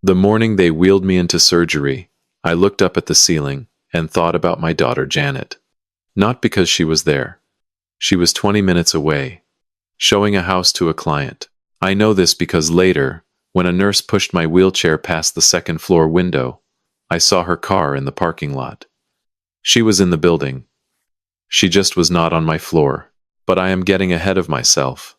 The morning they wheeled me into surgery, I looked up at the ceiling and thought about my daughter Janet. Not because she was there. She was 20 minutes away, showing a house to a client. I know this because later, when a nurse pushed my wheelchair past the second-floor window, I saw her car in the parking lot. She was in the building. She just was not on my floor. But I am getting ahead of myself.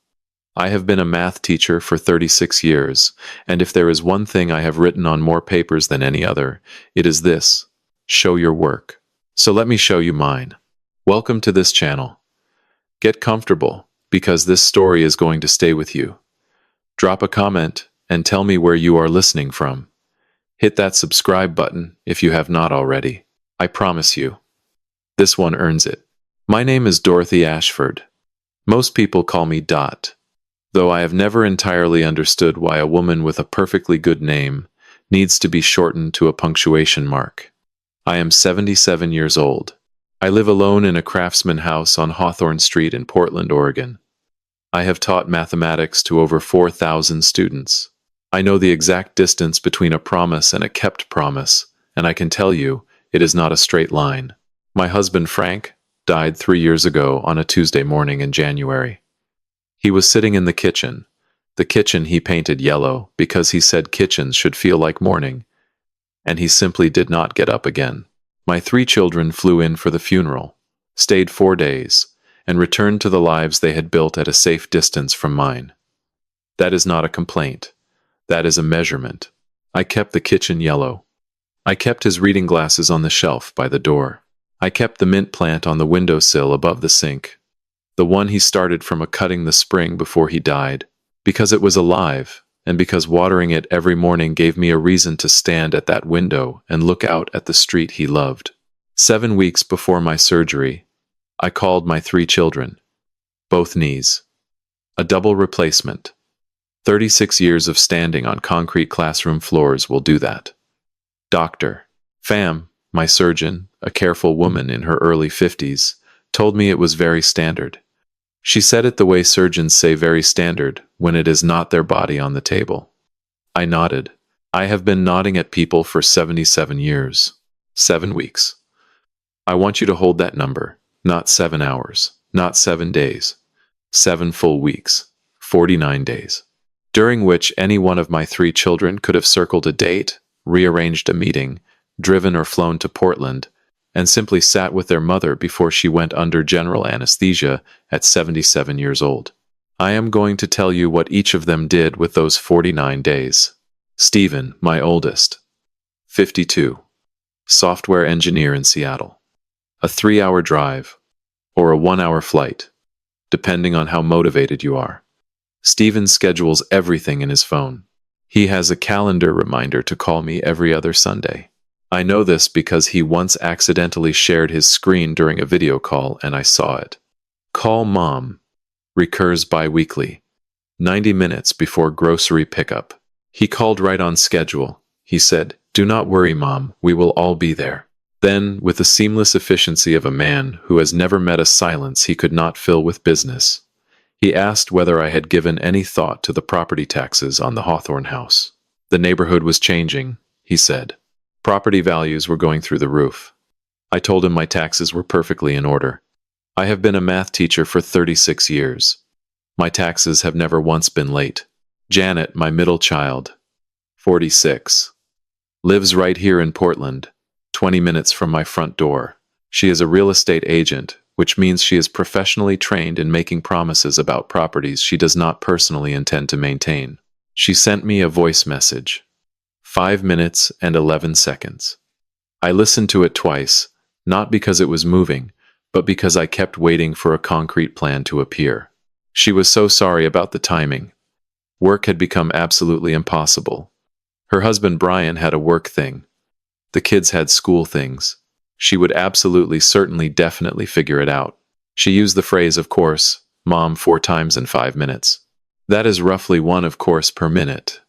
I have been a math teacher for 36 years, and if there is one thing I have written on more papers than any other, it is this: show your work. So let me show you mine. Welcome to this channel. Get comfortable, because this story is going to stay with you. Drop a comment and tell me where you are listening from. Hit that subscribe button if you have not already. I promise you, this one earns it. My name is Dorothy Ashford. Most people call me Dot, though I have never entirely understood why a woman with a perfectly good name needs to be shortened to a punctuation mark. I am 77 years old. I live alone in a craftsman house on Hawthorne Street in Portland, Oregon. I have taught mathematics to over 4,000 students. I know the exact distance between a promise and a kept promise, and I can tell you, it is not a straight line. My husband, Frank, died 3 years ago on a Tuesday morning in January. He was sitting in the kitchen. The kitchen he painted yellow because he said kitchens should feel like morning, and he simply did not get up again. My 3 children flew in for the funeral, stayed 4 days, and returned to the lives they had built at a safe distance from mine. That is not a complaint. That is a measurement. I kept the kitchen yellow. I kept his reading glasses on the shelf by the door. I kept the mint plant on the windowsill above the sink, the one he started from a cutting the spring before he died, because it was alive, and because watering it every morning gave me a reason to stand at that window and look out at the street he loved. 7 weeks before my surgery, I called my 3 children, both knees. A double replacement. 36 years of standing on concrete classroom floors will do that. Doctor. Fam, my surgeon, a careful woman in her early 50s, told me it was very standard. She said it the way surgeons say very standard when it is not their body on the table. I nodded. I have been nodding at people for 77 years. 7 weeks. I want you to hold that number. Not 7 hours. Not 7 days. 7 full weeks. 49 days. During which any one of my 3 children could have circled a date, rearranged a meeting, driven or flown to Portland, and simply sat with their mother before she went under general anesthesia at 77 years old. I am going to tell you what each of them did with those 49 days. Stephen, my oldest, 52, software engineer in Seattle. A 3-hour drive, or a 1-hour flight, depending on how motivated you are. Stephen schedules everything in his phone. He has a calendar reminder to call me every other Sunday. I know this because he once accidentally shared his screen during a video call and I saw it. Call Mom recurs bi-weekly, 90 minutes before grocery pickup. He called right on schedule. He said, "Do not worry, Mom, we will all be there." Then, with the seamless efficiency of a man who has never met a silence he could not fill with business, he asked whether I had given any thought to the property taxes on the Hawthorne house. The neighborhood was changing, he said. Property values were going through the roof. I told him my taxes were perfectly in order. I have been a math teacher for 36 years. My taxes have never once been late. Janet, my middle child, 46, lives right here in Portland, 20 minutes from my front door. She is a real estate agent, which means she is professionally trained in making promises about properties she does not personally intend to maintain. She sent me a voice message. 5 minutes and 11 seconds. I listened to it twice, not because it was moving, but because I kept waiting for a concrete plan to appear. She was so sorry about the timing. Work had become absolutely impossible. Her husband Brian had a work thing. The kids had school things. She would absolutely, certainly, definitely figure it out. She used the phrase, of course, Mom, 4 times in 5 minutes. That is roughly 1 of course per minute,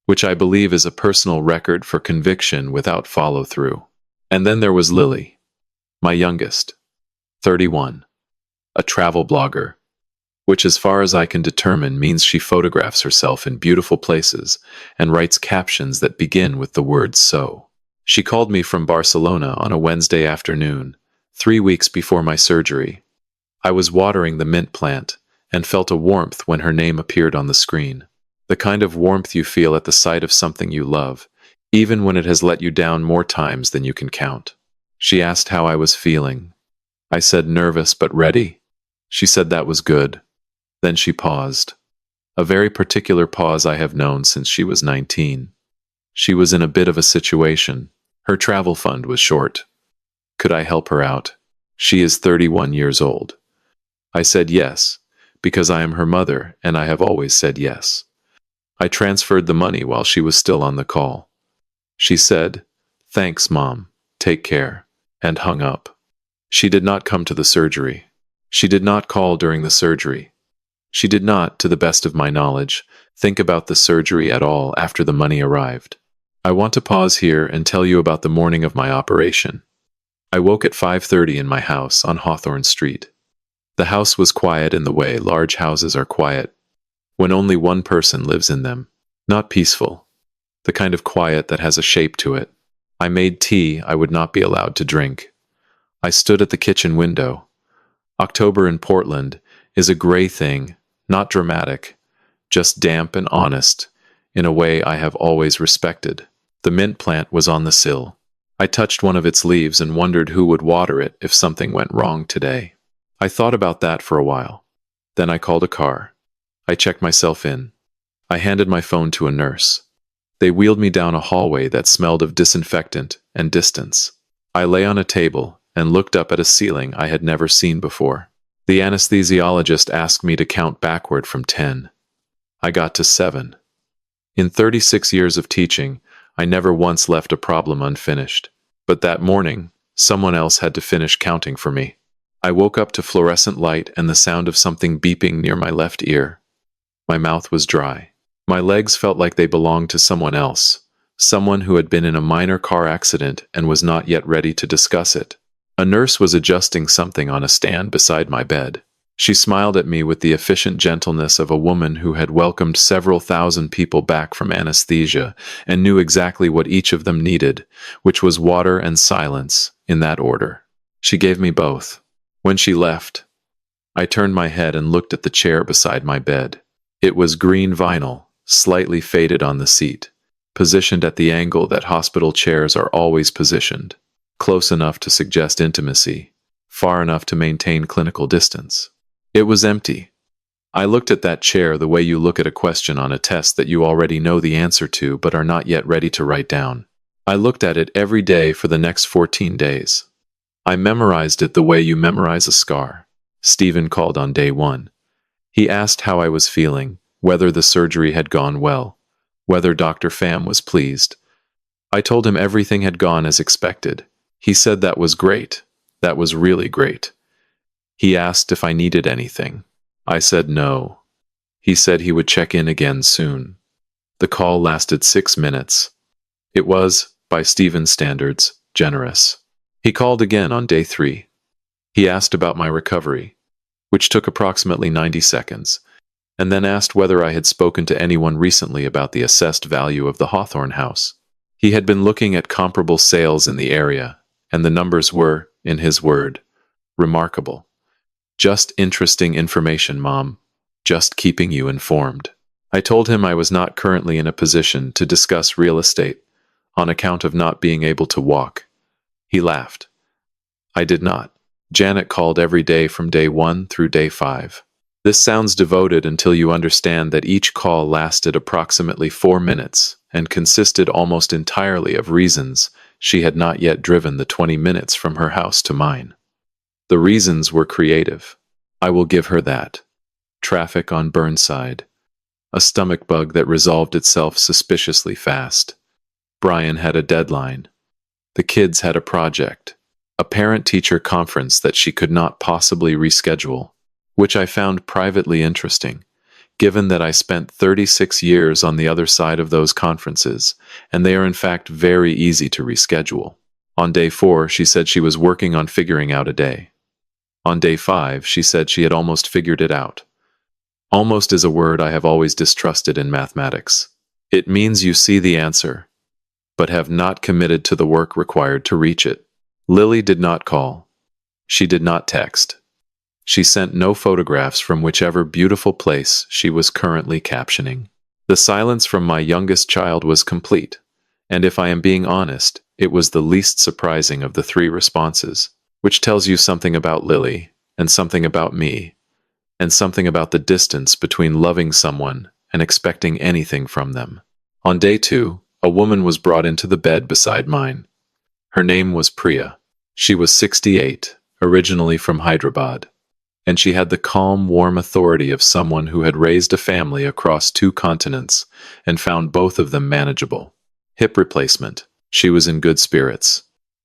which I believe is a personal record for conviction without follow-through. And then there was Lily, my youngest, 31, a travel blogger. which as far as I can determine means she photographs herself in beautiful places and writes captions that begin with the word so. She called me from Barcelona on a Wednesday afternoon, 3 weeks before my surgery. I was watering the mint plant and felt a warmth when her name appeared on the screen. The kind of warmth you feel at the sight of something you love, even when it has let you down more times than you can count. She asked how I was feeling. I said nervous but ready. She said that was good. Then she paused. A very particular pause I have known since she was 19. She was in a bit of a situation. Her travel fund was short. Could I help her out? She is 31 years old. I said yes, because I am her mother and I have always said yes. I transferred the money while she was still on the call. She said, "Thanks, Mom. Take care," and hung up. She did not come to the surgery. She did not call during the surgery. She did not, to the best of my knowledge, think about the surgery at all after the money arrived. I want to pause here and tell you about the morning of my operation. I woke at 5:30 in my house on Hawthorne Street. The house was quiet in the way large houses are quiet, when only one person lives in them. Not peaceful. The kind of quiet that has a shape to it. I made tea I would not be allowed to drink. I stood at the kitchen window. October in Portland is a gray thing, not dramatic, just damp and honest, in a way I have always respected. The mint plant was on the sill. I touched one of its leaves and wondered who would water it if something went wrong today. I thought about that for a while. Then I called a car. I checked myself in. I handed my phone to a nurse. They wheeled me down a hallway that smelled of disinfectant and distance. I lay on a table and looked up at a ceiling I had never seen before. The anesthesiologist asked me to count backward from 10. I got to 7. In 36 years of teaching, I never once left a problem unfinished. But that morning, someone else had to finish counting for me. I woke up to fluorescent light and the sound of something beeping near my left ear. My mouth was dry. My legs felt like they belonged to someone else, someone who had been in a minor car accident and was not yet ready to discuss it. A nurse was adjusting something on a stand beside my bed. She smiled at me with the efficient gentleness of a woman who had welcomed several thousand people back from anesthesia and knew exactly what each of them needed, which was water and silence, in that order. She gave me both. When she left, I turned my head and looked at the chair beside my bed. It was green vinyl, slightly faded on the seat, positioned at the angle that hospital chairs are always positioned, close enough to suggest intimacy, far enough to maintain clinical distance. It was empty. I looked at that chair the way you look at a question on a test that you already know the answer to but are not yet ready to write down. I looked at it every day for the next 14 days. I memorized it the way you memorize a scar. Stephen called on day 1. He asked how I was feeling, whether the surgery had gone well, whether Dr. Pham was pleased. I told him everything had gone as expected. He said that was great. That was really great. He asked if I needed anything. I said no. He said he would check in again soon. The call lasted 6 minutes. It was, by Stephen's standards, generous. He called again on day 3. He asked about my recovery, which took approximately 90 seconds, and then asked whether I had spoken to anyone recently about the assessed value of the Hawthorne house. He had been looking at comparable sales in the area, and the numbers were, in his word, remarkable. Just interesting information, Mom. Just keeping you informed. I told him I was not currently in a position to discuss real estate, on account of not being able to walk. He laughed. I did not. Janet called every day from day 1 through day 5. This sounds devoted until you understand that each call lasted approximately 4 minutes and consisted almost entirely of reasons she had not yet driven the 20 minutes from her house to mine. The reasons were creative. I will give her that. Traffic on Burnside. A stomach bug that resolved itself suspiciously fast. Brian had a deadline. The kids had a project. A parent-teacher conference that she could not possibly reschedule, which I found privately interesting, given that I spent 36 years on the other side of those conferences, and they are in fact very easy to reschedule. On day 4, she said she was working on figuring out a day. On day 5, she said she had almost figured it out. Almost is a word I have always distrusted in mathematics. It means you see the answer, but have not committed to the work required to reach it. Lily did not call. She did not text. She sent no photographs from whichever beautiful place she was currently captioning. The silence from my youngest child was complete, and if I am being honest, it was the least surprising of the three responses, which tells you something about Lily, and something about me, and something about the distance between loving someone and expecting anything from them. On day 2, a woman was brought into the bed beside mine. Her name was Priya. She was 68, originally from Hyderabad, and she had the calm, warm authority of someone who had raised a family across 2 continents and found both of them manageable. Hip replacement. She was in good spirits.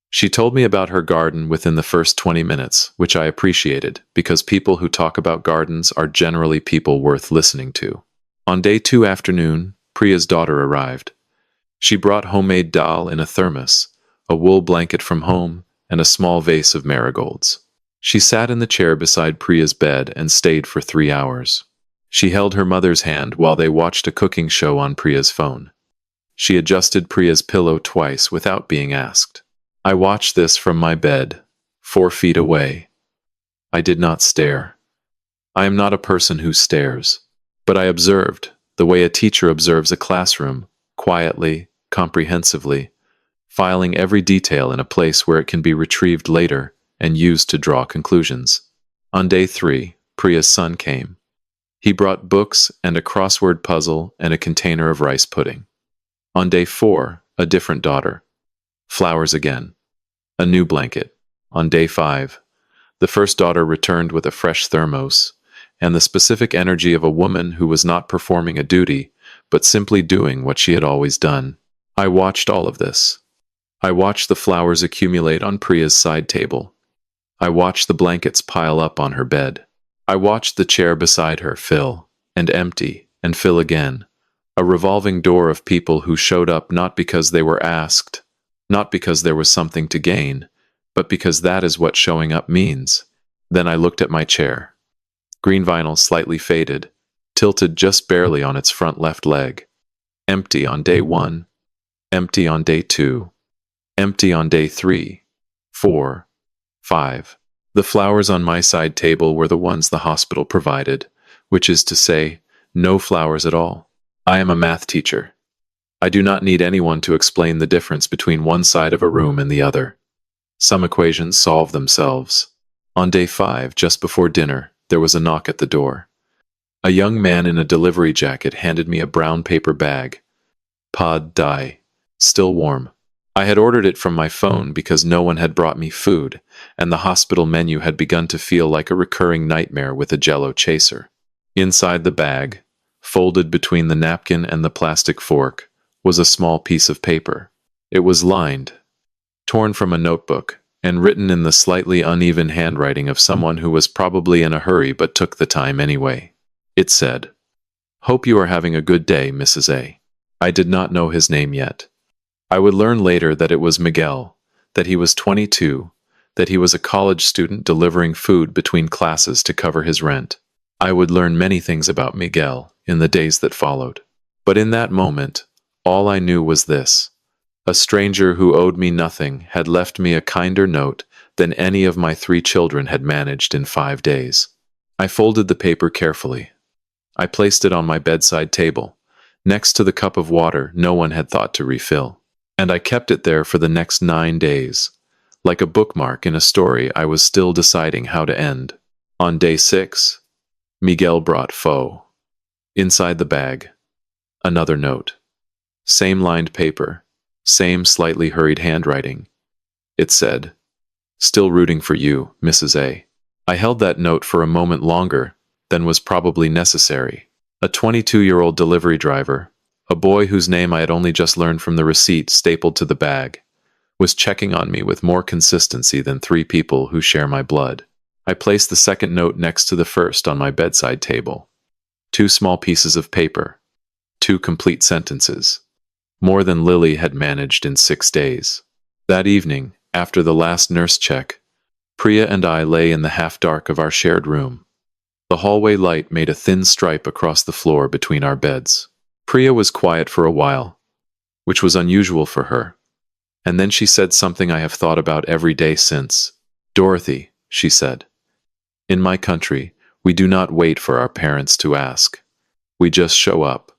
She told me about her garden within the first 20 minutes, which I appreciated, because people who talk about gardens are generally people worth listening to. On day 2 afternoon, Priya's daughter arrived. She brought homemade dal in a thermos, a wool blanket from home, and a small vase of marigolds. She sat in the chair beside Priya's bed and stayed for 3 hours. She held her mother's hand while they watched a cooking show on Priya's phone. She adjusted Priya's pillow twice without being asked. I watched this from my bed, 4 feet away. I did not stare. I am not a person who stares, but I observed, the way a teacher observes a classroom, quietly, comprehensively, filing every detail in a place where it can be retrieved later and used to draw conclusions. On day 3, Priya's son came. He brought books and a crossword puzzle and a container of rice pudding. On day 4, a different daughter. Flowers again. A new blanket. On day 5, the first daughter returned with a fresh thermos, and the specific energy of a woman who was not performing a duty, but simply doing what she had always done. I watched all of this. I watched the flowers accumulate on Priya's side table. I watched the blankets pile up on her bed. I watched the chair beside her fill, and empty, and fill again. A revolving door of people who showed up not because they were asked, not because there was something to gain, but because that is what showing up means. Then I looked at my chair. Green vinyl slightly faded, tilted just barely on its front left leg. Empty on day 1, empty on day 2, empty on day 3, 4, 5. The flowers on my side table were the ones the hospital provided, which is to say, no flowers at all. I am a math teacher. I do not need anyone to explain the difference between one side of a room and the other. Some equations solve themselves. On day 5, just before dinner, there was a knock at the door. A young man in a delivery jacket handed me a brown paper bag. Pad Thai. Still warm. I had ordered it from my phone because no one had brought me food, and the hospital menu had begun to feel like a recurring nightmare with a Jell-O chaser. Inside the bag, folded between the napkin and the plastic fork, was a small piece of paper. It was lined, torn from a notebook, and written in the slightly uneven handwriting of someone who was probably in a hurry but took the time anyway. It said, "Hope you are having a good day, Mrs. A." I did not know his name yet. I would learn later that it was Miguel, that he was 22, that he was a college student delivering food between classes to cover his rent. I would learn many things about Miguel in the days that followed. But in that moment, all I knew was this. A stranger who owed me nothing had left me a kinder note than any of my 3 children had managed in 5 days. I folded the paper carefully. I placed it on my bedside table, next to the cup of water no one had thought to refill. And I kept it there for the next 9 days. Like a bookmark in a story I was still deciding how to end. On day 6, Miguel brought pho. Inside the bag, another note. Same lined paper, same slightly hurried handwriting. It said, "Still rooting for you, Mrs. A." I held that note for a moment longer than was probably necessary. A 22-year-old delivery driver, a boy whose name I had only just learned from the receipt stapled to the bag, was checking on me with more consistency than 3 people who share my blood. I placed the second note next to the first on my bedside table. 2 small pieces of paper, 2 complete sentences. More than Lily had managed in 6 days. That evening, after the last nurse check, Priya and I lay in the half-dark of our shared room. The hallway light made a thin stripe across the floor between our beds. Priya was quiet for a while, which was unusual for her. And then she said something I have thought about every day since. "Dorothy," she said, "in my country, we do not wait for our parents to ask. We just show up.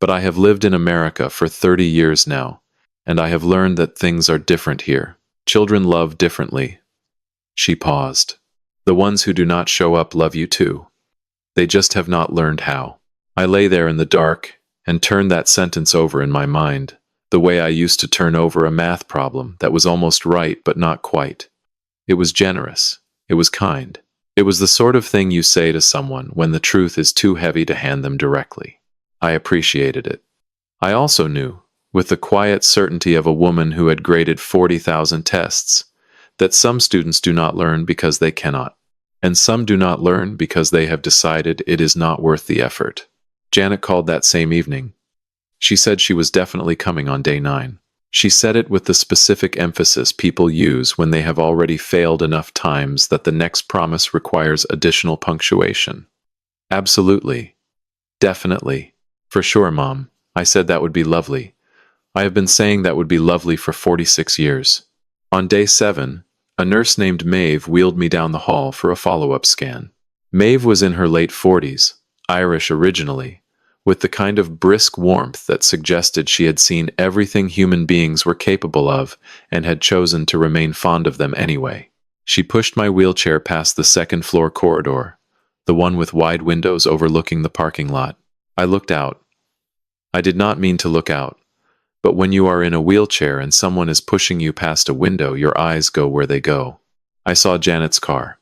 But I have lived in America for 30 years now, and I have learned that things are different here. Children love differently." She paused. "The ones who do not show up love you too. They just have not learned how." I lay there in the dark and turned that sentence over in my mind, the way I used to turn over a math problem that was almost right but not quite. It was generous. It was kind. It was the sort of thing you say to someone when the truth is too heavy to hand them directly. I appreciated it. I also knew, with the quiet certainty of a woman who had graded 40,000 tests, that some students do not learn because they cannot, and some do not learn because they have decided it is not worth the effort. Janet called that same evening. She said she was definitely coming on day 9. She said it with the specific emphasis people use when they have already failed enough times that the next promise requires additional punctuation. "Absolutely. Definitely. For sure, Mom." I said that would be lovely. I have been saying that would be lovely for 46 years. On day 7, a nurse named Maeve wheeled me down the hall for a follow-up scan. Maeve was in her late 40s, Irish originally, with the kind of brisk warmth that suggested she had seen everything human beings were capable of and had chosen to remain fond of them anyway. She pushed my wheelchair past the second-floor corridor, the one with wide windows overlooking the parking lot. I looked out. I did not mean to look out, but when you are in a wheelchair and someone is pushing you past a window, your eyes go where they go. I saw Janet's car.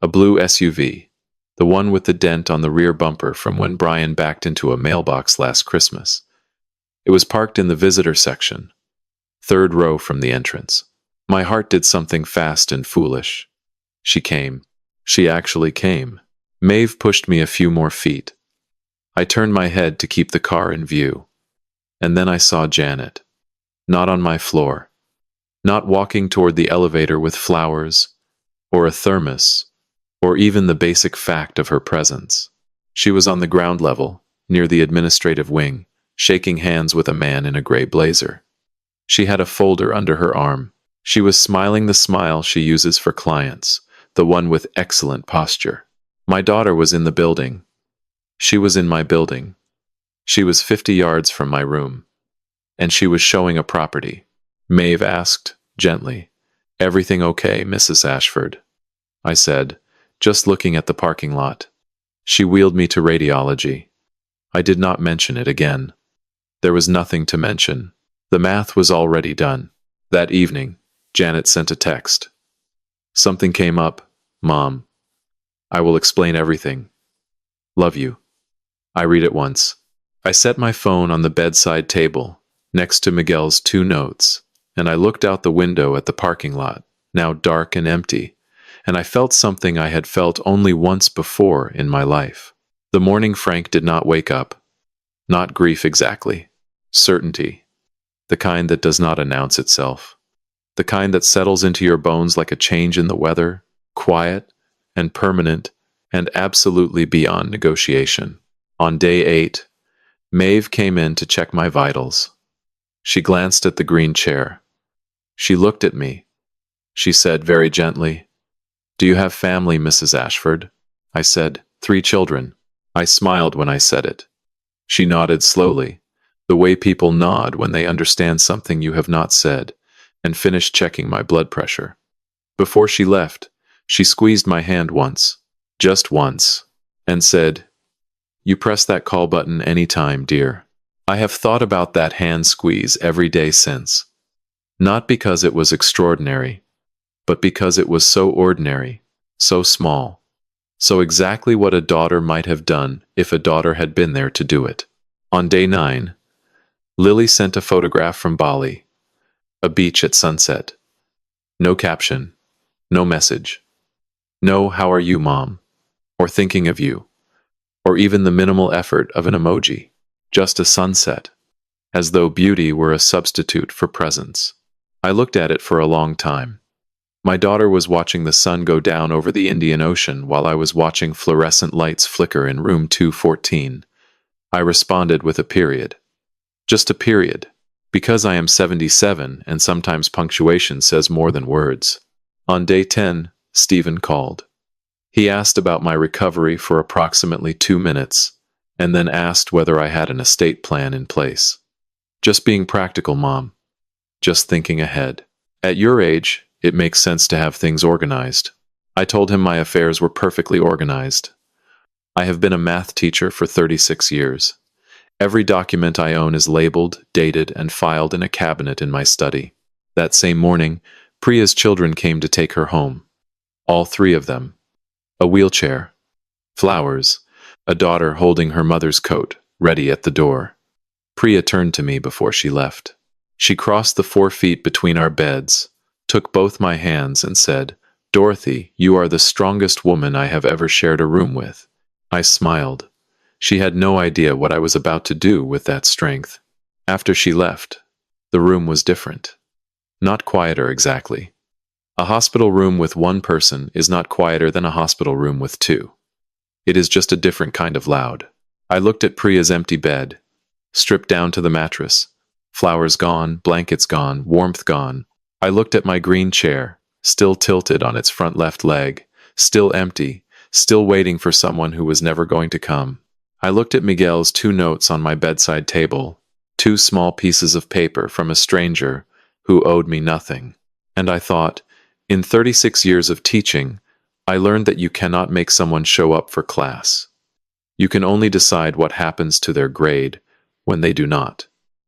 A blue SUV, the one with the dent on the rear bumper from when Brian backed into a mailbox last Christmas. It was parked in the visitor section, 3rd row from the entrance. My heart did something fast and foolish. She came. She actually came. Maeve pushed me a few more feet. I turned my head to keep the car in view. And then I saw Janet. Not on my floor. Not walking toward the elevator with flowers, or a thermos, or even the basic fact of her presence. She was on the ground level, near the administrative wing, shaking hands with a man in a gray blazer. She had a folder under her arm. She was smiling the smile she uses for clients, the one with excellent posture. My daughter was in the building. She was in my building. She was 50 yards from my room. And she was showing a property. Maeve asked, gently, "Everything okay, Mrs. Ashford?" I said, just looking at the parking lot. She wheeled me to radiology. I did not mention it again. There was nothing to mention. The math was already done. That evening, Janet sent a text. "Something came up, Mom. I will explain everything. Love you." I read it once. I set my phone on the bedside table, next to Miguel's 2 notes, and I looked out the window at the parking lot, now dark and empty, and I felt something I had felt only once before in my life. The morning Frank did not wake up. Not grief exactly. Certainty. The kind that does not announce itself. The kind that settles into your bones like a change in the weather, quiet and permanent and absolutely beyond negotiation. On day 8, Maeve came in to check my vitals. She glanced at the green chair. She looked at me. She said very gently, "Do you have family, Mrs. Ashford?" I said, "3 children." I smiled when I said it. She nodded slowly, the way people nod when they understand something you have not said, and finished checking my blood pressure. Before she left, she squeezed my hand once, just once, and said, "You press that call button anytime, dear." I have thought about that hand squeeze every day since. Not because it was extraordinary, but because it was so ordinary, so small, so exactly what a daughter might have done if a daughter had been there to do it. On day 9, Lily sent a photograph from Bali, a beach at sunset. No caption, no message. No "How are you, Mom?" or "Thinking of you," or even the minimal effort of an emoji. Just a sunset, as though beauty were a substitute for presence. I looked at it for a long time. My daughter was watching the sun go down over the Indian Ocean while I was watching fluorescent lights flicker in room 214. I responded with a period. Just a period. Because I am 77 and sometimes punctuation says more than words. On day 10, Stephen called. He asked about my recovery for approximately 2 minutes, and then asked whether I had an estate plan in place. Just being practical, Mom. Just thinking ahead. At your age, it makes sense to have things organized. I told him my affairs were perfectly organized. I have been a math teacher for 36 years. Every document I own is labeled, dated, and filed in a cabinet in my study. That same morning, Priya's children came to take her home. All three of them. A wheelchair. Flowers. A daughter holding her mother's coat, ready at the door. Priya turned to me before she left. She crossed the 4 feet between our beds, took both my hands and said, "Dorothy, you are the strongest woman I have ever shared a room with." I smiled. She had no idea what I was about to do with that strength. After she left, the room was different. Not quieter exactly. A hospital room with one person is not quieter than a hospital room with two. It is just a different kind of loud. I looked at Priya's empty bed, stripped down to the mattress. Flowers gone, blankets gone, warmth gone. I looked at my green chair, still tilted on its front left leg, still empty, still waiting for someone who was never going to come. I looked at Miguel's 2 notes on my bedside table, 2 small pieces of paper from a stranger who owed me nothing. And I thought, in 36 years of teaching, I learned that you cannot make someone show up for class. You can only decide what happens to their grade when they do not.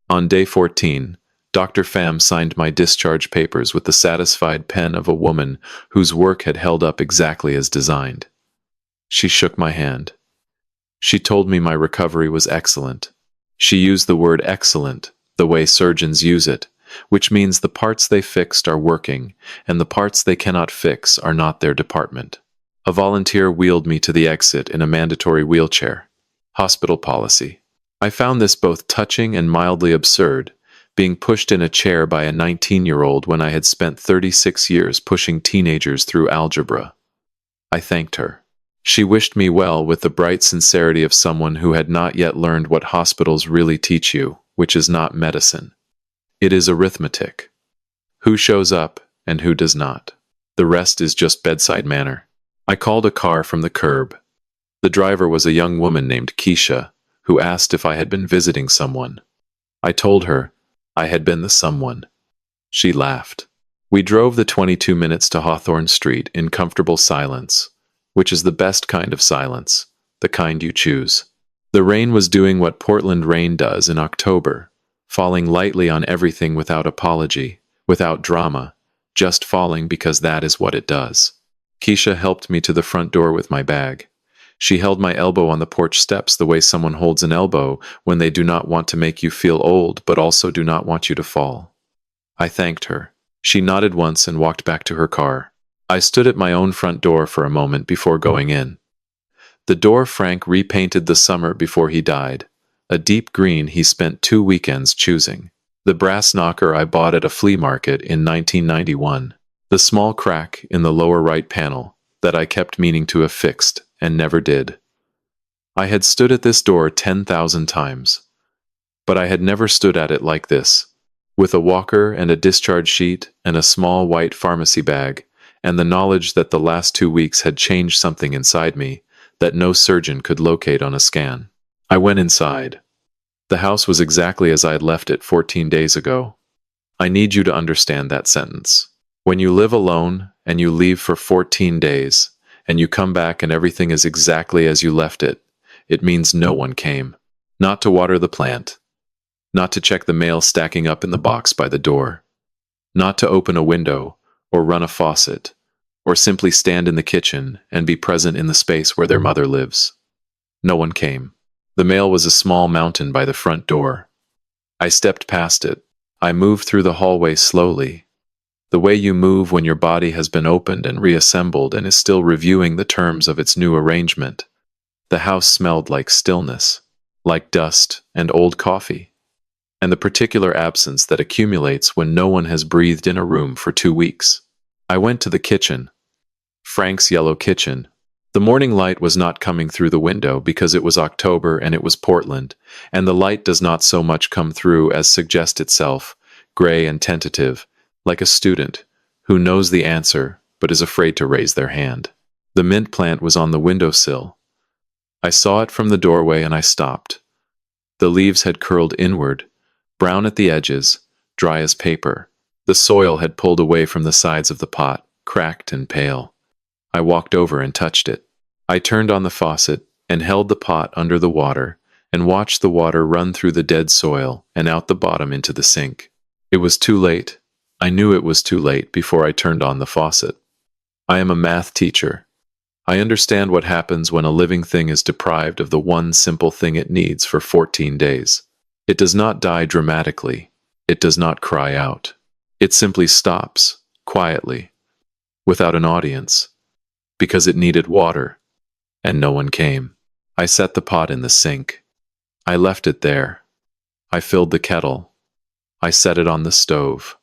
On day 14, Dr. Pham signed my discharge papers with the satisfied pen of a woman whose work had held up exactly as designed. She shook my hand. She told me my recovery was excellent. She used the word excellent, the way surgeons use it, which means the parts they fixed are working, and the parts they cannot fix are not their department. A volunteer wheeled me to the exit in a mandatory wheelchair. Hospital policy. I found this both touching and mildly absurd, being pushed in a chair by a 19-year-old when I had spent 36 years pushing teenagers through algebra. I thanked her. She wished me well with the bright sincerity of someone who had not yet learned what hospitals really teach you, which is not medicine. It is arithmetic. Who shows up and who does not. The rest is just bedside manner. I called a car from the curb. The driver was a young woman named Keisha, who asked if I had been visiting someone. I told her I had been the someone. She laughed. We drove the 22 minutes to Hawthorne Street in comfortable silence, which is the best kind of silence, the kind you choose. The rain was doing what Portland rain does in October, falling lightly on everything without apology, without drama, just falling because that is what it does. Keisha helped me to the front door with my bag. She held my elbow on the porch steps the way someone holds an elbow when they do not want to make you feel old but also do not want you to fall. I thanked her. She nodded once and walked back to her car. I stood at my own front door for a moment before going in. The door Frank repainted the summer before he died, a deep green he spent 2 weekends choosing. The brass knocker I bought at a flea market in 1991. The small crack in the lower right panel that I kept meaning to have fixed and never did. I had stood at this door 10,000 times, but I had never stood at it like this, with a walker and a discharge sheet and a small white pharmacy bag, and the knowledge that the last 2 weeks had changed something inside me that no surgeon could locate on a scan. I went inside. The house was exactly as I had left it 14 days ago. I need you to understand that sentence. When you live alone and you leave for 14 days, and you come back and everything is exactly as you left it, it means no one came. Not to water the plant. Not to check the mail stacking up in the box by the door. Not to open a window or run a faucet, or simply stand in the kitchen and be present in the space where their mother lives. No one came. The mail was a small mountain by the front door. I stepped past it. I moved through the hallway slowly. The way you move when your body has been opened and reassembled and is still reviewing the terms of its new arrangement. The house smelled like stillness, like dust and old coffee, and the particular absence that accumulates when no one has breathed in a room for 2 weeks. I went to the kitchen, Frank's yellow kitchen. The morning light was not coming through the window because it was October and it was Portland, and the light does not so much come through as suggest itself, gray and tentative, like a student who knows the answer but is afraid to raise their hand. The mint plant was on the windowsill. I saw it from the doorway and I stopped. The leaves had curled inward, brown at the edges, dry as paper. The soil had pulled away from the sides of the pot, cracked and pale. I walked over and touched it. I turned on the faucet and held the pot under the water and watched the water run through the dead soil and out the bottom into the sink. It was too late. I knew it was too late before I turned on the faucet. I am a math teacher. I understand what happens when a living thing is deprived of the one simple thing it needs for 14 days. It does not die dramatically. It does not cry out. It simply stops, quietly, without an audience, because it needed water, and no one came. I set the pot in the sink. I left it there. I filled the kettle. I set it on the stove.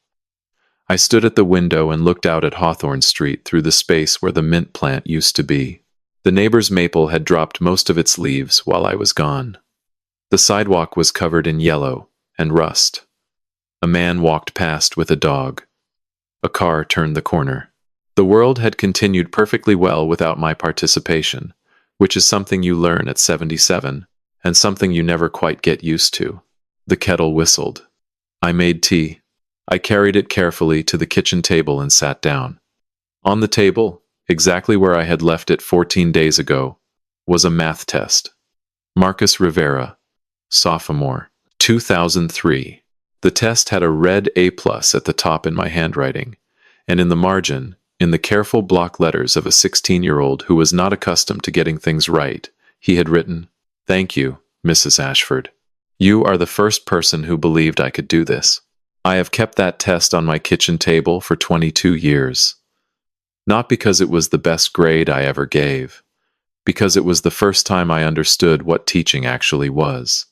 I stood at the window and looked out at Hawthorne Street through the space where the mint plant used to be. The neighbor's maple had dropped most of its leaves while I was gone. The sidewalk was covered in yellow and rust. A man walked past with a dog. A car turned the corner. The world had continued perfectly well without my participation, which is something you learn at 77, and something you never quite get used to. The kettle whistled. I made tea. I carried it carefully to the kitchen table and sat down. On the table, exactly where I had left it 14 days ago, was a math test. Marcus Rivera, sophomore, 2003. The test had a red A+ at the top in my handwriting, and in the margin, in the careful block letters of a 16-year-old who was not accustomed to getting things right, he had written, "Thank you, Mrs. Ashford. You are the first person who believed I could do this." I have kept that test on my kitchen table for 22 years. Not because it was the best grade I ever gave, because it was the first time I understood what teaching actually was.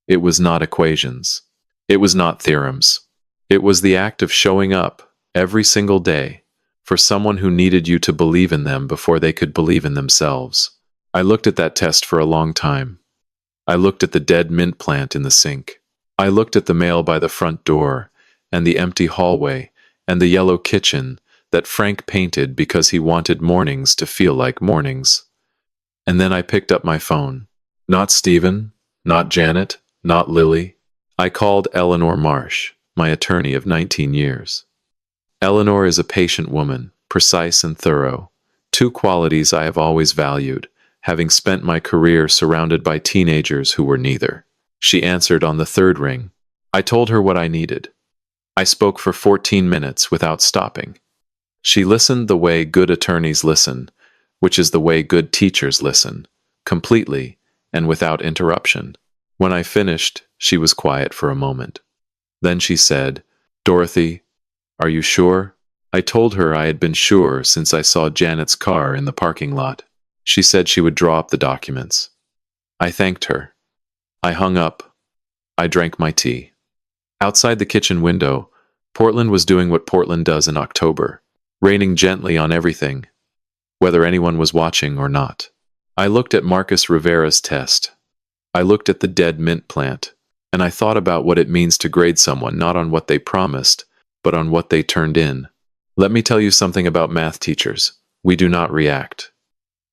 It was not equations. It was not theorems. It was the act of showing up every single day for someone who needed you to believe in them before they could believe in themselves. I looked at that test for a long time. I looked at the dead mint plant in the sink. I looked at the mail by the front door, and the empty hallway, and the yellow kitchen that Frank painted because he wanted mornings to feel like mornings. And then I picked up my phone. Not Stephen, not Janet, not Lily. I called Eleanor Marsh, my attorney of 19 years. Eleanor is a patient woman, precise and thorough, two qualities I have always valued, having spent my career surrounded by teenagers who were neither. She answered on the third ring. I told her what I needed. I spoke for 14 minutes without stopping. She listened the way good attorneys listen, which is the way good teachers listen, completely and without interruption. When I finished, she was quiet for a moment. Then she said, "Dorothy, are you sure?" I told her I had been sure since I saw Janet's car in the parking lot. She said she would draw up the documents. I thanked her. I hung up. I drank my tea. Outside the kitchen window, Portland was doing what Portland does in October, raining gently on everything, whether anyone was watching or not. I looked at Marcus Rivera's test. I looked at the dead mint plant, and I thought about what it means to grade someone not on what they promised, but on what they turned in. Let me tell you something about math teachers. We do not react.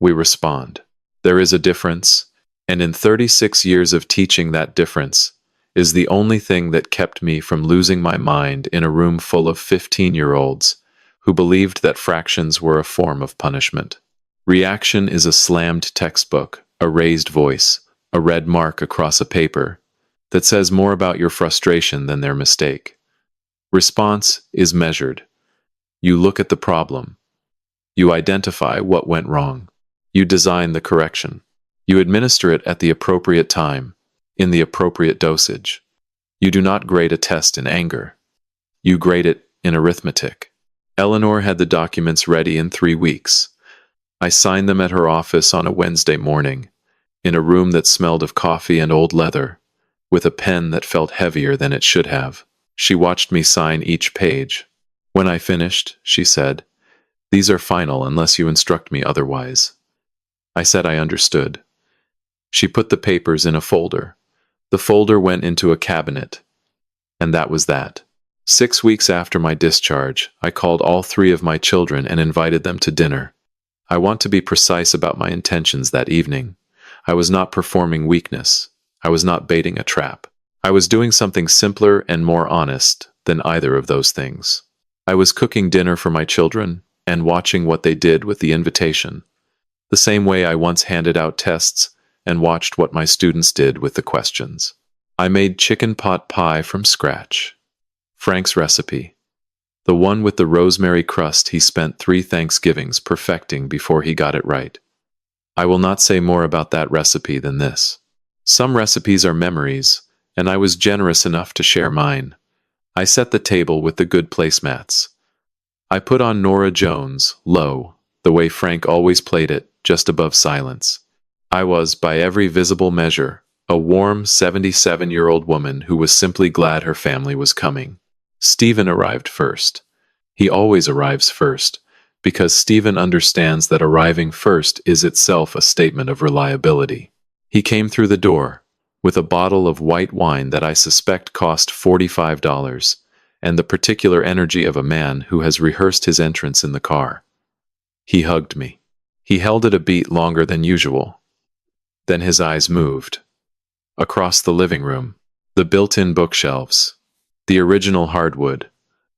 We respond. There is a difference, and in 36 years of teaching, that difference is the only thing that kept me from losing my mind in a room full of 15-year-olds who believed that fractions were a form of punishment. Reaction is a slammed textbook, a raised voice, a red mark across a paper that says more about your frustration than their mistake. Response is measured. You look at the problem. You identify what went wrong. You design the correction. You administer it at the appropriate time, in the appropriate dosage. You do not grade a test in anger. You grade it in arithmetic. Eleanor had the documents ready in 3 weeks. I signed them at her office on a Wednesday morning, in a room that smelled of coffee and old leather, with a pen that felt heavier than it should have. She watched me sign each page. When I finished, she said, These are final unless you instruct me otherwise. I said I understood. She put the papers in a folder. The folder went into a cabinet. And that was that. 6 weeks after my discharge, I called all 3 of my children and invited them to dinner. I want to be precise about my intentions that evening. I was not performing weakness. I was not baiting a trap. I was doing something simpler and more honest than either of those things. I was cooking dinner for my children and watching what they did with the invitation, the same way I once handed out tests and watched what my students did with the questions. I made chicken pot pie from scratch. Frank's recipe. The one with the rosemary crust he spent 3 Thanksgivings perfecting before he got it right. I will not say more about that recipe than this. Some recipes are memories, and I was generous enough to share mine. I set the table with the good placemats. I put on Norah Jones, low, the way Frank always played it, just above silence. I was, by every visible measure, a warm 77-year-old woman who was simply glad her family was coming. Stephen arrived first. He always arrives first, because Stephen understands that arriving first is itself a statement of reliability. He came through the door, with a bottle of white wine that I suspect cost $45, and the particular energy of a man who has rehearsed his entrance in the car. He hugged me. He held it a beat longer than usual. Then his eyes moved. Across the living room, the built-in bookshelves, the original hardwood,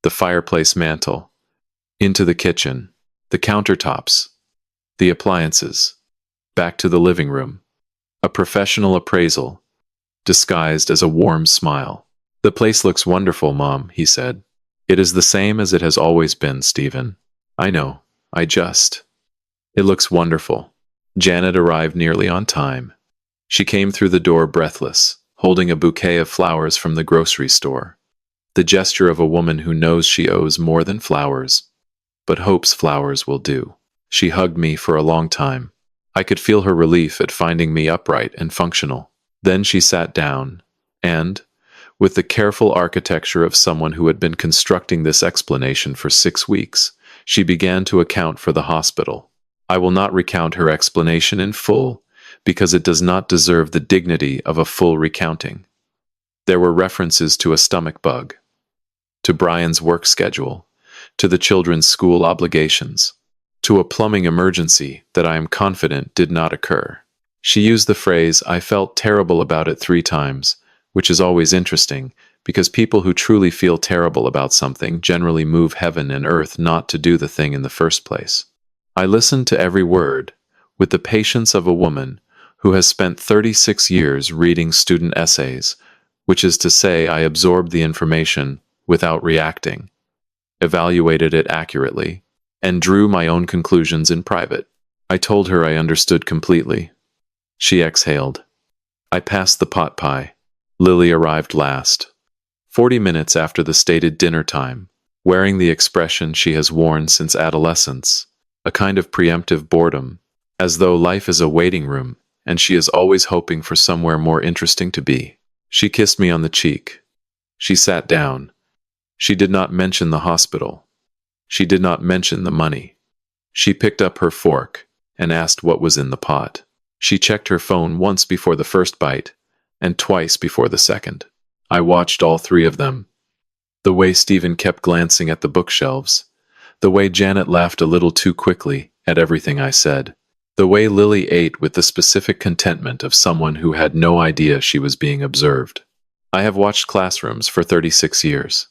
the fireplace mantel, into the kitchen, the countertops, the appliances, back to the living room. A professional appraisal, disguised as a warm smile. "The place looks wonderful, Mom," he said. "It is the same as it has always been, Stephen." "I know. It looks wonderful." Janet arrived nearly on time. She came through the door breathless, holding a bouquet of flowers from the grocery store. The gesture of a woman who knows she owes more than flowers, but hopes flowers will do. She hugged me for a long time. I could feel her relief at finding me upright and functional. Then she sat down, and, with the careful architecture of someone who had been constructing this explanation for 6 weeks, she began to account for the hospital. I will not recount her explanation in full, because it does not deserve the dignity of a full recounting. There were references to a stomach bug, to Brian's work schedule, to the children's school obligations, to a plumbing emergency that I am confident did not occur. She used the phrase, "I felt terrible about it" 3 times, which is always interesting, because people who truly feel terrible about something generally move heaven and earth not to do the thing in the first place. I listened to every word, with the patience of a woman who has spent 36 years reading student essays, which is to say I absorbed the information without reacting, evaluated it accurately, and drew my own conclusions in private. I told her I understood completely. She exhaled. I passed the pot pie. Lily arrived last, 40 minutes after the stated dinner time, wearing the expression she has worn since adolescence, a kind of preemptive boredom, as though life is a waiting room and she is always hoping for somewhere more interesting to be. She kissed me on the cheek. She sat down. She did not mention the hospital. She did not mention the money. She picked up her fork and asked what was in the pot. She checked her phone once before the first bite and twice before the second. I watched all 3 of them. The way Stephen kept glancing at the bookshelves. The way Janet laughed a little too quickly at everything I said. The way Lily ate with the specific contentment of someone who had no idea she was being observed. I have watched classrooms for 36 years.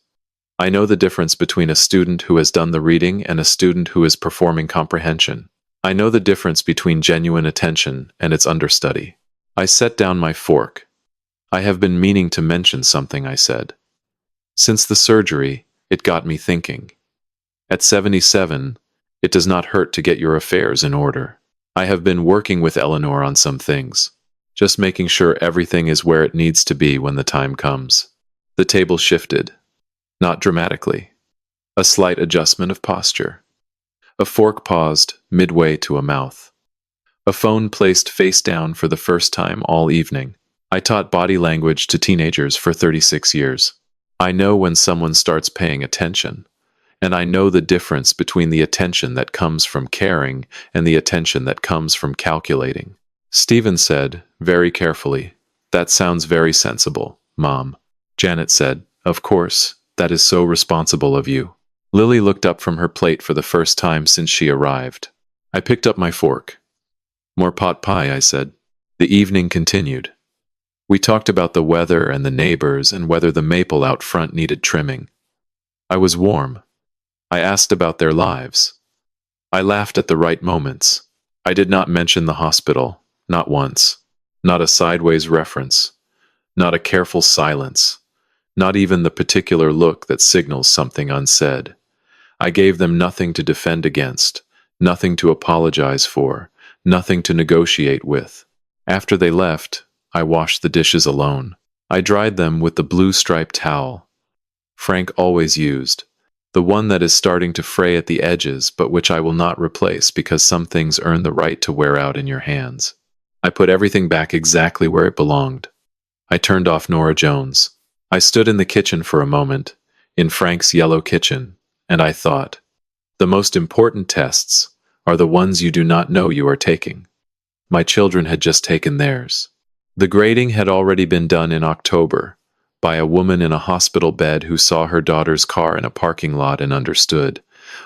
I know the difference between a student who has done the reading and a student who is performing comprehension. I know the difference between genuine attention and its understudy. I set down my fork. "I have been meaning to mention something," I said. "Since the surgery, it got me thinking. At 77, it does not hurt to get your affairs in order. I have been working with Eleanor on some things, just making sure everything is where it needs to be when the time comes." The table shifted. Not dramatically. A slight adjustment of posture. A fork paused midway to a mouth. A phone placed face down for the first time all evening. I taught body language to teenagers for 36 years. I know when someone starts paying attention. And I know the difference between the attention that comes from caring and the attention that comes from calculating. Stephen said, very carefully, "That sounds very sensible, Mom." Janet said, "Of course, that is so responsible of you." Lily looked up from her plate for the first time since she arrived. I picked up my fork. "More pot pie," I said. The evening continued. We talked about the weather and the neighbors and whether the maple out front needed trimming. I was warm. I asked about their lives. I laughed at the right moments. I did not mention the hospital, not once. Not a sideways reference. Not a careful silence. Not even the particular look that signals something unsaid. I gave them nothing to defend against, nothing to apologize for, nothing to negotiate with. After they left, I washed the dishes alone. I dried them with the blue striped towel Frank always used, the one that is starting to fray at the edges but which I will not replace because some things earn the right to wear out in your hands. I put everything back exactly where it belonged. I turned off Nora Jones. I stood in the kitchen for a moment, in Frank's yellow kitchen, and I thought, the most important tests are the ones you do not know you are taking. My children had just taken theirs. The grading had already been done in October, by a woman in a hospital bed who saw her daughter's car in a parking lot and understood,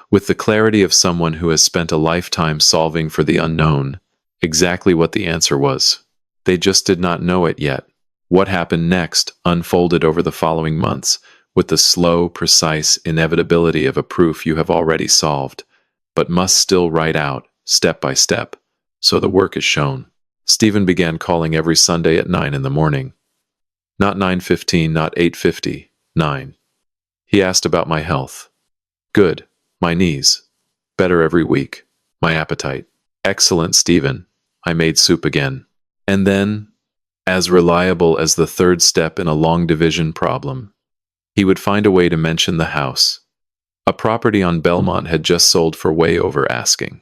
with the clarity of someone who has spent a lifetime solving for the unknown, exactly what the answer was. They just did not know it yet. What happened next unfolded over the following months, with the slow, precise inevitability of a proof you have already solved, but must still write out, step by step, so the work is shown. Stephen began calling every Sunday at 9 in the morning. Not 9:15, not 8:50, 9. He asked about my health. Good. My knees. Better every week. My appetite. Excellent, Stephen. I made soup again. And then, as reliable as the third step in a long division problem, he would find a way to mention the house. A property on Belmont had just sold for way over asking.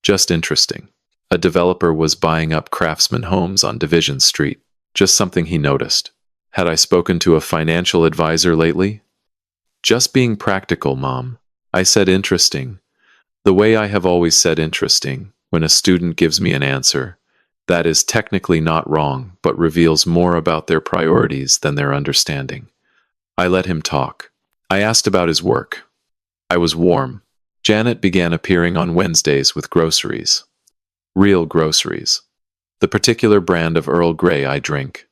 Just interesting. A developer was buying up Craftsman Homes on Division Street. Just something he noticed. Had I spoken to a financial advisor lately? Just being practical, Mom. I said interesting. The way I have always said interesting, when a student gives me an answer, that is technically not wrong, but reveals more about their priorities than their understanding. I let him talk. I asked about his work. I was warm. Janet began appearing on Wednesdays with groceries. Real groceries. The particular brand of Earl Grey I drink.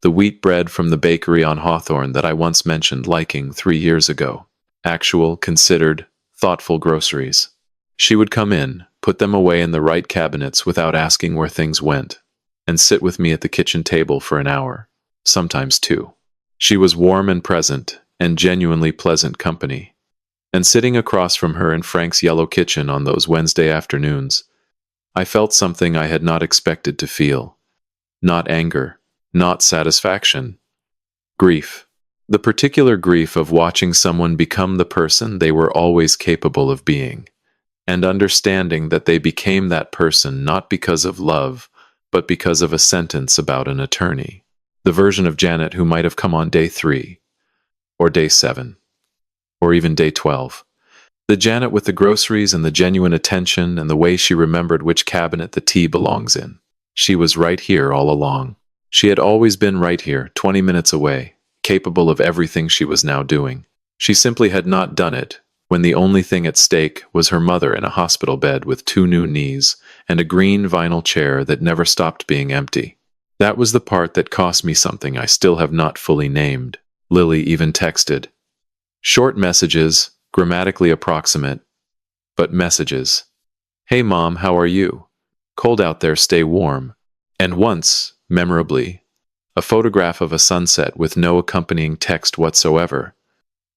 The wheat bread from the bakery on Hawthorne that I once mentioned liking 3 years ago. Actual, considered, thoughtful groceries. She would come in, put them away in the right cabinets without asking where things went, and sit with me at the kitchen table for an hour, sometimes 2. She was warm and present, and genuinely pleasant company. And sitting across from her in Frank's yellow kitchen on those Wednesday afternoons, I felt something I had not expected to feel. Not anger. Not satisfaction. Grief. The particular grief of watching someone become the person they were always capable of being, and understanding that they became that person not because of love, but because of a sentence about an attorney. The version of Janet who might have come on day 3, or day 7, or even day 12. The Janet with the groceries and the genuine attention and the way she remembered which cabinet the tea belongs in. She was right here all along. She had always been right here, 20 minutes away, capable of everything she was now doing. She simply had not done it when the only thing at stake was her mother in a hospital bed with 2 new knees and a green vinyl chair that never stopped being empty. That was the part that cost me something I still have not fully named. Lily even texted. Short messages, grammatically approximate, but messages. Hey Mom, how are you? Cold out there, stay warm. And once, memorably, a photograph of a sunset with no accompanying text whatsoever,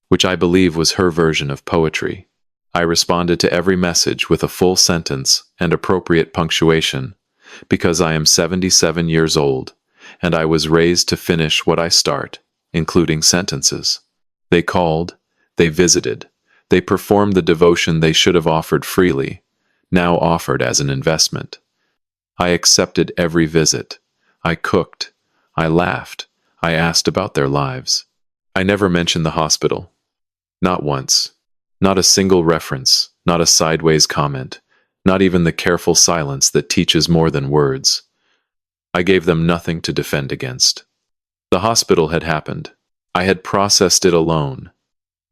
which I believe was her version of poetry. I responded to every message with a full sentence and appropriate punctuation, because I am 77 years old, and I was raised to finish what I start, including sentences. They called, they visited, they performed the devotion they should have offered freely, now offered as an investment. I accepted every visit. I cooked. I laughed. I asked about their lives. I never mentioned the hospital. Not once. Not a single reference, not a sideways comment, not even the careful silence that teaches more than words. I gave them nothing to defend against. The hospital had happened. I had processed it alone,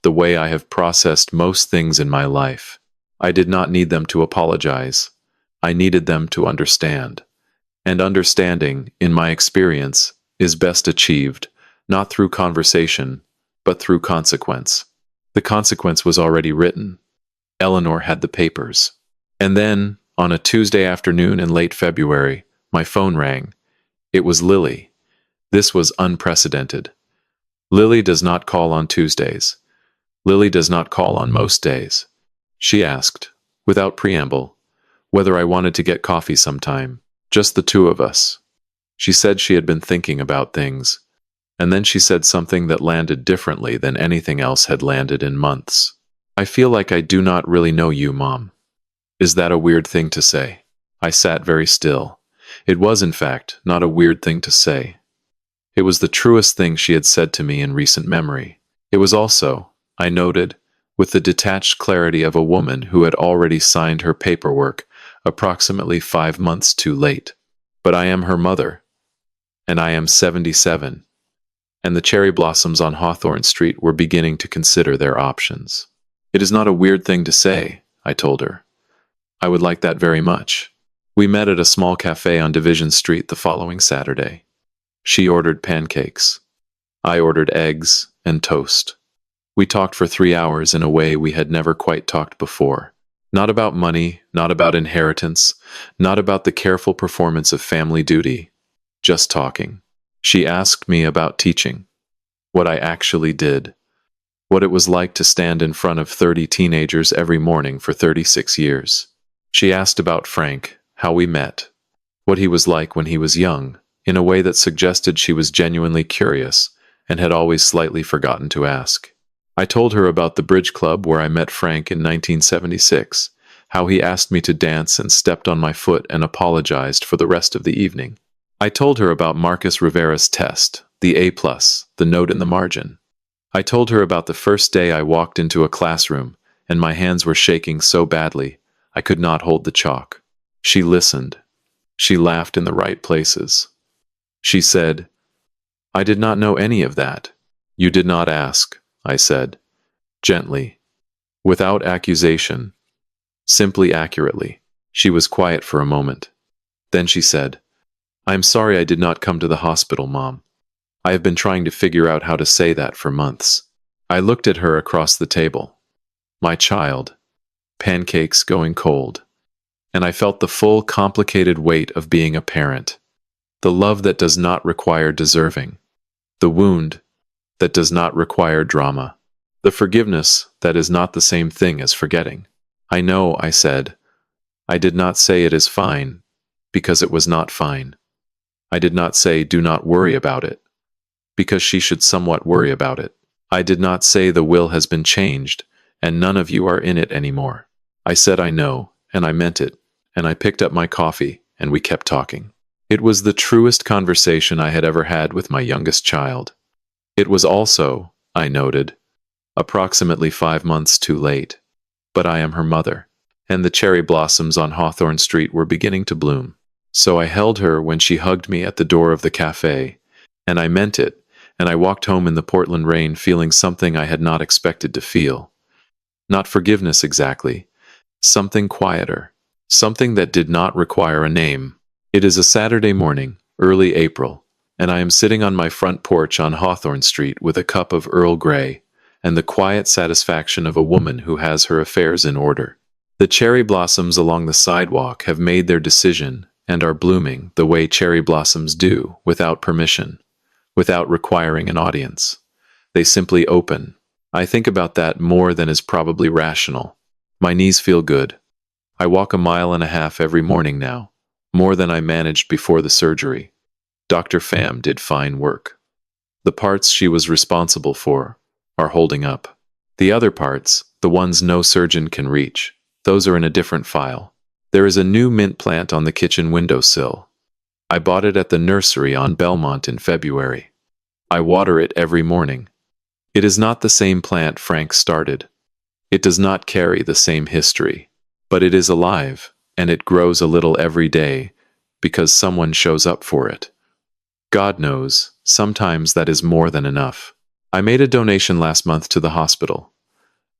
the way I have processed most things in my life. I did not need them to apologize. I needed them to understand. And understanding, in my experience, is best achieved, not through conversation, but through consequence. The consequence was already written. Eleanor had the papers. And then, on a Tuesday afternoon in late February, my phone rang. It was Lily. This was unprecedented. Lily does not call on Tuesdays. Lily does not call on most days. She asked, without preamble, whether I wanted to get coffee sometime, just the two of us. She said she had been thinking about things, and then she said something that landed differently than anything else had landed in months. I feel like I do not really know you, Mom. Is that a weird thing to say? I sat very still. It was, in fact, not a weird thing to say. It was the truest thing she had said to me in recent memory. It was also, I noted, with the detached clarity of a woman who had already signed her paperwork approximately 5 months too late. But I am her mother, and I am 77, and the cherry blossoms on Hawthorne Street were beginning to consider their options. It is not a weird thing to say, I told her. I would like that very much. We met at a small cafe on Division Street the following Saturday. She ordered pancakes. I ordered eggs and toast. We talked for 3 hours in a way we had never quite talked before. Not about money, not about inheritance, not about the careful performance of family duty. Just talking. She asked me about teaching. What I actually did. What it was like to stand in front of 30 teenagers every morning for 36 years. She asked about Frank, how we met, what he was like when he was young, in a way that suggested she was genuinely curious and had always slightly forgotten to ask. I told her about the bridge club where I met Frank in 1976, how he asked me to dance and stepped on my foot and apologized for the rest of the evening. I told her about Marcus Rivera's test, the A+, the note in the margin. I told her about the first day I walked into a classroom and my hands were shaking so badly I could not hold the chalk. She listened. She laughed in the right places. She said, "I did not know any of that." "You did not ask," I said, gently, without accusation, simply accurately. She was quiet for a moment. Then she said, "I am sorry I did not come to the hospital, Mom. I have been trying to figure out how to say that for months." I looked at her across the table. My child, pancakes going cold, and I felt the full, complicated weight of being a parent. The love that does not require deserving. The wound that does not require drama. The forgiveness that is not the same thing as forgetting. "I know," I said. I did not say it is fine, because it was not fine. I did not say do not worry about it, because she should somewhat worry about it. I did not say the will has been changed, and none of you are in it anymore. I said I know, and I meant it, and I picked up my coffee, and we kept talking. It was the truest conversation I had ever had with my youngest child. It was also, I noted, approximately 5 months too late. But I am her mother, and the cherry blossoms on Hawthorne Street were beginning to bloom. So I held her when she hugged me at the door of the cafe, and I meant it, and I walked home in the Portland rain feeling something I had not expected to feel. Not forgiveness exactly, something quieter, something that did not require a name. It is a Saturday morning, early April, and I am sitting on my front porch on Hawthorne Street with a cup of Earl Grey and the quiet satisfaction of a woman who has her affairs in order. The cherry blossoms along the sidewalk have made their decision and are blooming the way cherry blossoms do, without permission, without requiring an audience. They simply open. I think about that more than is probably rational. My knees feel good. I walk a mile and a half every morning now, more than I managed before the surgery. Dr. Pham did fine work. The parts she was responsible for are holding up. The other parts, the ones no surgeon can reach, those are in a different file. There is a new mint plant on the kitchen windowsill. I bought it at the nursery on Belmont in February. I water it every morning. It is not the same plant Frank started. It does not carry the same history, but it is alive, and it grows a little every day because someone shows up for it. God knows, sometimes that is more than enough. I made a donation last month to the hospital,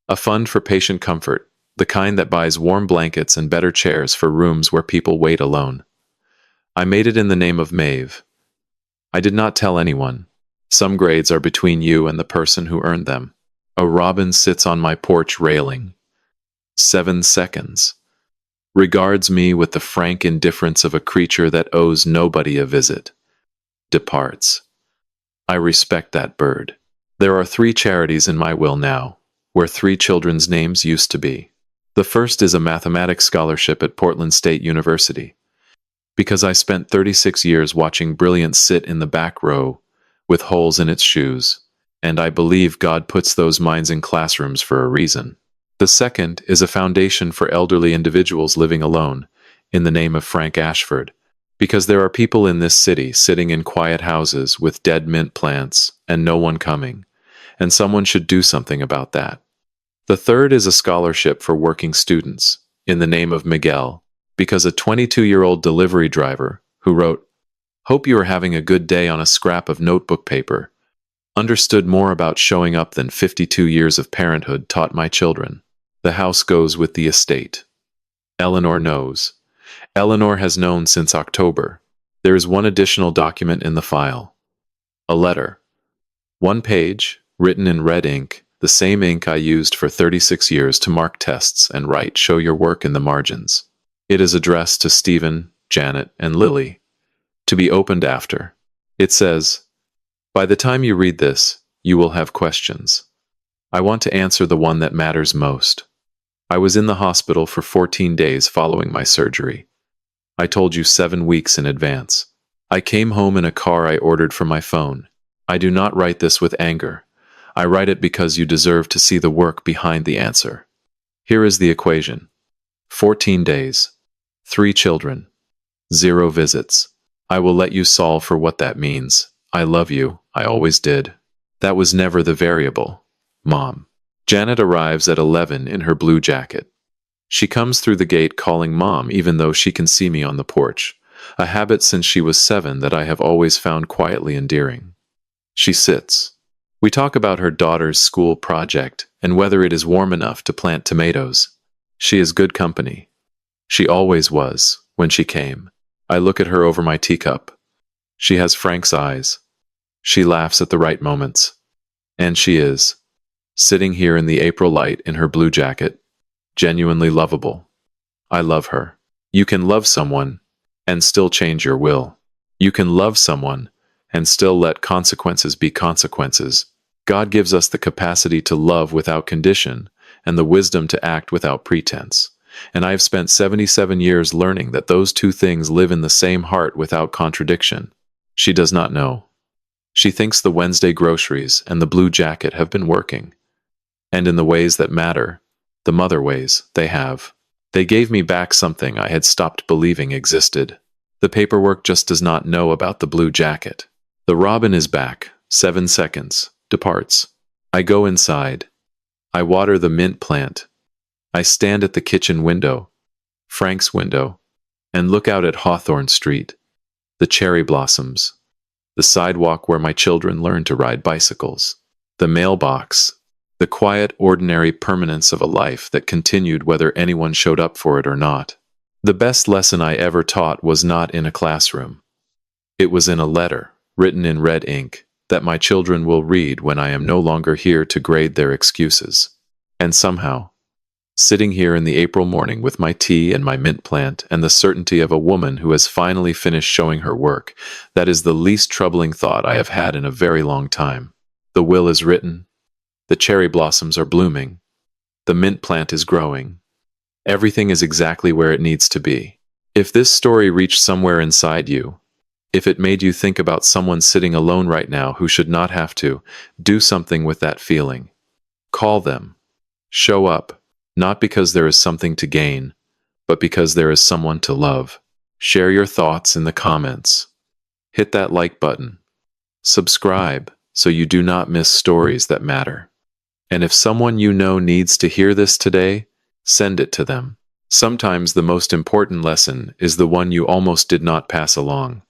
a fund for patient comfort, the kind that buys warm blankets and better chairs for rooms where people wait alone. I made it in the name of Maeve. I did not tell anyone. Some grades are between you and the person who earned them. A robin sits on my porch railing. 7 seconds. Regards me with the frank indifference of a creature that owes nobody a visit. Departs. I respect that bird. There are 3 charities in my will now, where 3 children's names used to be. The first is a mathematics scholarship at Portland State University, because I spent 36 years watching brilliance sit in the back row with holes in its shoes, and I believe God puts those minds in classrooms for a reason. The second is a foundation for elderly individuals living alone, in the name of Frank Ashford, because there are people in this city sitting in quiet houses with dead mint plants and no one coming, and someone should do something about that. The third is a scholarship for working students, in the name of Miguel, because a 22-year-old delivery driver, who wrote, "Hope you are having a good day" on a scrap of notebook paper, understood more about showing up than 52 years of parenthood taught my children. The house goes with the estate. Eleanor knows. Eleanor has known since October. There is one additional document in the file. A letter. 1 page, written in red ink, the same ink I used for 36 years to mark tests and write "show your work" in the margins. It is addressed to Stephen, Janet, and Lily, to be opened after. It says, "By the time you read this, you will have questions. I want to answer the one that matters most. I was in the hospital for 14 days following my surgery. I told you 7 weeks in advance. I came home in a car I ordered from my phone. I do not write this with anger. I write it because you deserve to see the work behind the answer. Here is the equation. 14 days. 3 children. 0 visits. I will let you solve for what that means. I love you. I always did. That was never the variable. Mom." Janet arrives at 11 in her blue jacket. She comes through the gate calling Mom even though she can see me on the porch, a habit since she was 7 that I have always found quietly endearing. She sits. We talk about her daughter's school project and whether it is warm enough to plant tomatoes. She is good company. She always was, when she came. I look at her over my teacup. She has Frank's eyes. She laughs at the right moments. And she is, sitting here in the April light in her blue jacket, genuinely lovable. I love her. You can love someone and still change your will. You can love someone and still let consequences be consequences. God gives us the capacity to love without condition and the wisdom to act without pretense. And I have spent 77 years learning that those 2 things live in the same heart without contradiction. She does not know. She thinks the Wednesday groceries and the blue jacket have been working. And in the ways that matter, the mother ways, they have. They gave me back something I had stopped believing existed. The paperwork just does not know about the blue jacket. The robin is back. 7 seconds. Departs. I go inside. I water the mint plant. I stand at the kitchen window, Frank's window, and look out at Hawthorne Street, the cherry blossoms, the sidewalk where my children learn to ride bicycles, the mailbox, the quiet, ordinary permanence of a life that continued whether anyone showed up for it or not. The best lesson I ever taught was not in a classroom. It was in a letter, written in red ink, that my children will read when I am no longer here to grade their excuses. And somehow, sitting here in the April morning with my tea and my mint plant and the certainty of a woman who has finally finished showing her work, that is the least troubling thought I have had in a very long time. The will is written. The cherry blossoms are blooming. The mint plant is growing. Everything is exactly where it needs to be. If this story reached somewhere inside you, if it made you think about someone sitting alone right now who should not have to, do something with that feeling. Call them. Show up, not because there is something to gain, but because there is someone to love. Share your thoughts in the comments. Hit that like button. Subscribe so you do not miss stories that matter. And if someone you know needs to hear this today, send it to them. Sometimes the most important lesson is the one you almost did not pass along.